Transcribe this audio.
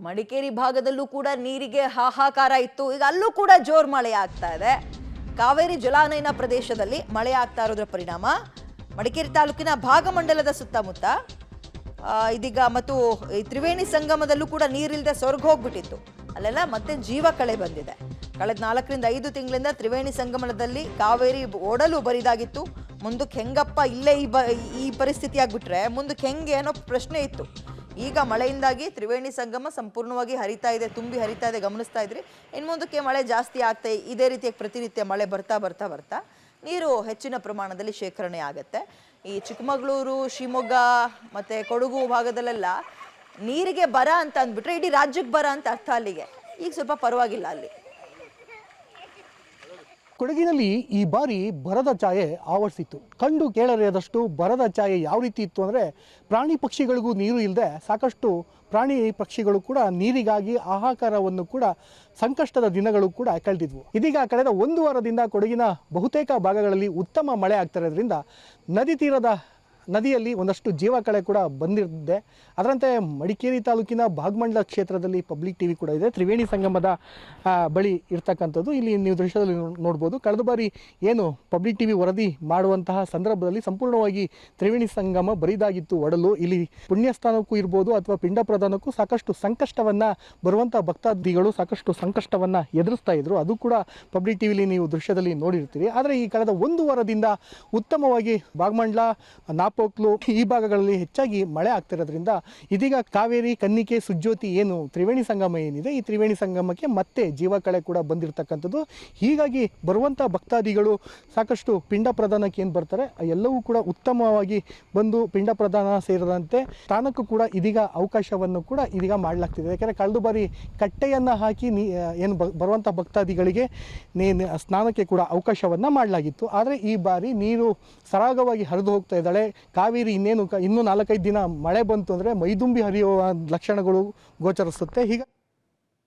ಮಡಿಕೇರಿ ಭಾಗದಲ್ಲೂ ಕೂಡ ನೀರಿಗೆ ಹಾಹಾಕಾರ ಇತ್ತು. ಈಗ ಅಲ್ಲೂ ಕೂಡ ಜೋರ್ ಮಳೆ ಆಗ್ತಾ ಇದೆ. ಕಾವೇರಿ ಜಲಾನಯನ ಪ್ರದೇಶದಲ್ಲಿ ಮಳೆ ಆಗ್ತಾ ಇರೋದ್ರ ಪರಿಣಾಮ ಮಡಿಕೇರಿ ತಾಲೂಕಿನ ಭಾಗಮಂಡಲದ ಸುತ್ತಮುತ್ತ ಇದೀಗ ಮತ್ತು ಈ ತ್ರಿವೇಣಿ ಸಂಗಮದಲ್ಲೂ ಕೂಡ ನೀರಿಲ್ಲದೆ ಸೊರಗಿ ಹೋಗ್ಬಿಟ್ಟಿತ್ತು. ಅಲ್ಲೆಲ್ಲ ಮತ್ತೆ ಜೀವ ಕಳೆ ಬಂದಿದೆ. ಕಳೆದ 4 ರಿಂದ 5 ತಿಂಗಳಿಂದ ತ್ರಿವೇಣಿ ಸಂಗಮದಲ್ಲಿ ಕಾವೇರಿ ಓಡಲು ಬರಿದಾಗಿತ್ತು. ಮುಂದಕ್ಕೆ ಹೆಂಗಪ್ಪ ಇಲ್ಲೇ ಈ ಪರಿಸ್ಥಿತಿ ಆಗ್ಬಿಟ್ರೆ ಮುಂದಕ್ಕೆ ಹೆಂಗೆ ಅನ್ನೋ ಪ್ರಶ್ನೆ ಇತ್ತು. ಈಗ ಮಳೆಯಿಂದಾಗಿ ತ್ರಿವೇಣಿ ಸಂಗಮ ಸಂಪೂರ್ಣವಾಗಿ ಹರಿತಾ ಇದೆ, ತುಂಬಿ ಹರಿತಾ ಇದೆ. ಗಮನಿಸ್ತಾ ಇದ್ರಿ. ಇನ್ನು ಮುಂದಕ್ಕೆ ಮಳೆ ಜಾಸ್ತಿ ಆಗ್ತಾ ಇದೇ ರೀತಿಯಾಗಿ ಪ್ರತಿನಿತ್ಯ ಮಳೆ ಬರ್ತಾ ನೀರು ಹೆಚ್ಚಿನ ಪ್ರಮಾಣದಲ್ಲಿ ಶೇಖರಣೆ ಆಗುತ್ತೆ. ಈ ಚಿಕ್ಕಮಗಳೂರು, ಶಿವಮೊಗ್ಗ ಮತ್ತೆ ಕೊಡಗು ಭಾಗದಲ್ಲೆಲ್ಲ ನೀರಿಗೆ ಬರ ಅಂತ ಅಂದ್ಬಿಟ್ರೆ ಇಡೀ ರಾಜ್ಯಕ್ಕೆ ಬರ ಅಂತ ಅರ್ಥ. ಅಲ್ಲಿಗೆ ಈಗ ಸ್ವಲ್ಪ ಪರವಾಗಿಲ್ಲ. ಅಲ್ಲಿ ಕೊಡಗಿನಲ್ಲಿ ಈ ಬಾರಿ ಬರದ ಛಾಯೆ ಆವರಿಸಿತ್ತು. ಕಂಡು ಕೇಳರಿಯದಷ್ಟು ಬರದ ಛಾಯೆ ಯಾವ ರೀತಿ ಇತ್ತು ಅಂದರೆ, ಪ್ರಾಣಿ ಪಕ್ಷಿಗಳಿಗೂ ನೀರು ಇಲ್ಲದೆ ಸಾಕಷ್ಟು ಪ್ರಾಣಿ ಪಕ್ಷಿಗಳು ಕೂಡ ನೀರಿಗಾಗಿ ಹಾಹಾಕಾರವನ್ನು ಕೂಡ ಸಂಕಷ್ಟದ ದಿನಗಳು ಕೂಡ ಕಳೆದಿದ್ವು. ಇದೀಗ ಕಳೆದ 1 ವಾರದಿಂದ ಕೊಡಗಿನ ಬಹುತೇಕ ಭಾಗಗಳಲ್ಲಿ ಉತ್ತಮ ಮಳೆ ಆಗ್ತಿರೋದ್ರಿಂದ ನದಿಯಲ್ಲಿ ಒಂದಷ್ಟು ಜೀವಕಳೆ ಕೂಡ ಬಂದಿದೆ. ಅದರಂತೆ ಮಡಿಕೇರಿ ತಾಲೂಕಿನ ಭಾಗಮಂಡಲ ಕ್ಷೇತ್ರದಲ್ಲಿ ಪಬ್ಲಿಕ್ ಟಿವಿ ಕೂಡ ಇದೆ. ತ್ರಿವೇಣಿ ಸಂಗಮದ ಬಳಿ ಇರ್ತಕ್ಕಂಥದ್ದು. ಇಲ್ಲಿ ನೀವು ದೃಶ್ಯದಲ್ಲಿ ನೋಡ್ಬೋದು. ಕಳೆದ ಬಾರಿ ಏನು ಪಬ್ಲಿಕ್ ಟಿವಿ ವರದಿ ಮಾಡುವಂತಹ ಸಂದರ್ಭದಲ್ಲಿ ಸಂಪೂರ್ಣವಾಗಿ ತ್ರಿವೇಣಿ ಸಂಗಮ ಬರಿದಾಗಿತ್ತು ಒಡಲು. ಇಲ್ಲಿ ಪುಣ್ಯಸ್ಥಾನಕ್ಕೂ ಇರ್ಬೋದು ಅಥವಾ ಪಿಂಡ ಪ್ರದಾನಕ್ಕೂ ಸಾಕಷ್ಟು ಸಂಕಷ್ಟವನ್ನು ಬರುವಂಥ ಭಕ್ತಾದಿಗಳು ಸಾಕಷ್ಟು ಸಂಕಷ್ಟವನ್ನು ಎದುರಿಸ್ತಾ ಇದ್ರು. ಅದು ಕೂಡ ಪಬ್ಲಿಕ್ ಟಿವಿಲಿ ನೀವು ದೃಶ್ಯದಲ್ಲಿ ನೋಡಿರ್ತೀರಿ. ಆದರೆ ಈ ಕಳೆದ 1 ವಾರದಿಂದ ಉತ್ತಮವಾಗಿ ಭಾಗಮಂಡಲ, ನಾಪೋಕ್ಲು ಈ ಭಾಗಗಳಲ್ಲಿ ಹೆಚ್ಚಾಗಿ ಮಳೆ ಆಗ್ತಿರೋದ್ರಿಂದ ಇದೀಗ ಕಾವೇರಿ, ಕನ್ನಿಕೆ, ಸುಜ್ಯೋತಿ ಏನು ತ್ರಿವೇಣಿ ಸಂಗಮ ಏನಿದೆ, ಈ ತ್ರಿವೇಣಿ ಸಂಗಮಕ್ಕೆ ಮತ್ತೆ ಜೀವಕಳೆ ಕೂಡ ಬಂದಿರತಕ್ಕಂಥದ್ದು. ಹೀಗಾಗಿ ಬರುವಂಥ ಭಕ್ತಾದಿಗಳು ಸಾಕಷ್ಟು ಪಿಂಡ ಪ್ರದಾನಕ್ಕೆ ಏನು ಬರ್ತಾರೆ ಎಲ್ಲವೂ ಕೂಡ ಉತ್ತಮವಾಗಿ ಬಂದು ಪಿಂಡ ಪ್ರದಾನ ಸೇರಿದಂತೆ ಸ್ನಾನಕ್ಕೂ ಕೂಡ ಇದೀಗ ಅವಕಾಶವನ್ನು ಕೂಡ ಇದೀಗ ಮಾಡಲಾಗ್ತಿದೆ. ಯಾಕೆಂದರೆ ಕಳೆದ ಬಾರಿ ಕಟ್ಟೆಯನ್ನು ಹಾಕಿ ಏನು ಬರುವಂಥ ಭಕ್ತಾದಿಗಳಿಗೆ ಸ್ನಾನಕ್ಕೆ ಕೂಡ ಅವಕಾಶವನ್ನು ಮಾಡಲಾಗಿತ್ತು. ಆದರೆ ಈ ಬಾರಿ ನೀರು ಸರಾಗವಾಗಿ ಹರಿದು ಹೋಗ್ತಾ ಇದ್ದಾಳೆ. ಕಾವೇರಿ ಇನ್ನೂ 4-5 ದಿನ ಮಳೆ ಬಂತು ಅಂದರೆ ಮೈದುಂಬಿ ಹರಿಯುವ ಲಕ್ಷಣಗಳು ಗೋಚರಿಸುತ್ತೆ. ಹೀಗೆ